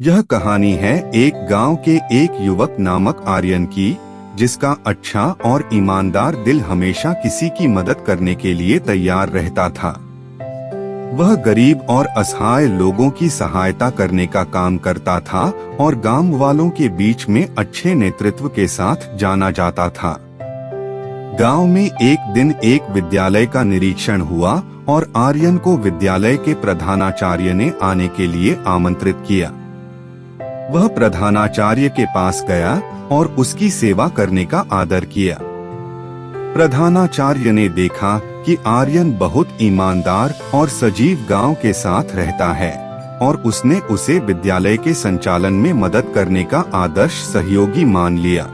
यह कहानी है एक गांव के एक युवक नामक आर्यन की, जिसका अच्छा और ईमानदार दिल हमेशा किसी की मदद करने के लिए तैयार रहता था। वह गरीब और असहाय लोगों की सहायता करने का काम करता था और गांव वालों के बीच में अच्छे नेतृत्व के साथ जाना जाता था। गांव में एक दिन एक विद्यालय का निरीक्षण हुआ और आर्यन को विद्यालय के प्रधानाचार्य ने आने के लिए आमंत्रित किया। वह प्रधानाचार्य के पास गया और उसकी सेवा करने का आदर किया। प्रधानाचार्य ने देखा कि आर्यन बहुत ईमानदार और सजीव गांव के साथ रहता है और उसने उसे विद्यालय के संचालन में मदद करने का आदर्श सहयोगी मान लिया।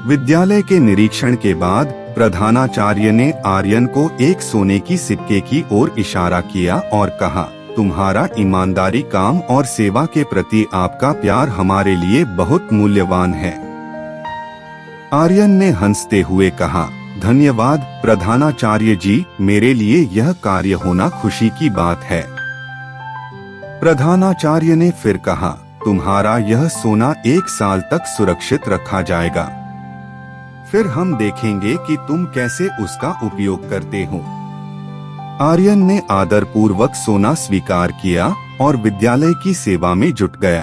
विद्यालय के निरीक्षण के बाद प्रधानाचार्य ने आर्यन को एक सोने की सिक्के की ओर इशारा किया और कहा, तुम्हारा ईमानदारी, काम और सेवा के प्रति आपका प्यार हमारे लिए बहुत मूल्यवान है। आर्यन ने हंसते हुए कहा, धन्यवाद प्रधानाचार्य जी, मेरे लिए यह कार्य होना खुशी की बात है। प्रधानाचार्य ने फिर कहा, तुम्हारा यह सोना 1 साल तक सुरक्षित रखा जाएगा, फिर हम देखेंगे कि तुम कैसे उसका उपयोग करते हो। आर्यन ने आदर पूर्वक सोना स्वीकार किया और विद्यालय की सेवा में जुट गया।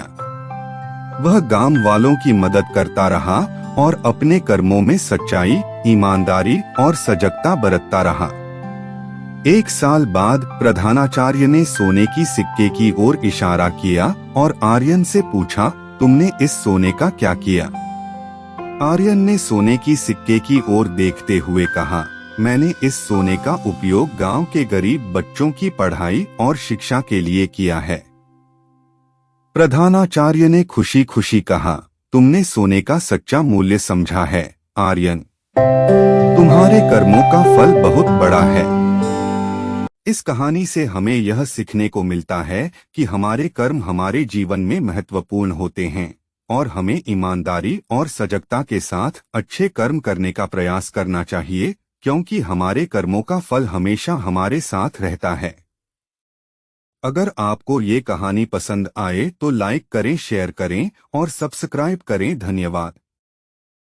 वह गांव वालों की मदद करता रहा और अपने कर्मों में सच्चाई, ईमानदारी और सजगता बरतता रहा। 1 साल बाद प्रधानाचार्य ने सोने की सिक्के की ओर इशारा किया और आर्यन से पूछा, तुमने इस सोने का क्या किया? आर्यन ने सोने की सिक्के की ओर देखते हुए कहा, मैंने इस सोने का उपयोग गांव के गरीब बच्चों की पढ़ाई और शिक्षा के लिए किया है। प्रधानाचार्य ने खुशी खुशी कहा, तुमने सोने का सच्चा मूल्य समझा है आर्यन, तुम्हारे कर्मों का फल बहुत बड़ा है। इस कहानी से हमें यह सीखने को मिलता है कि हमारे कर्म हमारे जीवन में महत्वपूर्ण होते हैं और हमें ईमानदारी और सजगता के साथ अच्छे कर्म करने का प्रयास करना चाहिए, क्योंकि हमारे कर्मों का फल हमेशा हमारे साथ रहता है। अगर आपको ये कहानी पसंद आए तो लाइक करें, शेयर करें और सब्सक्राइब करें। धन्यवाद।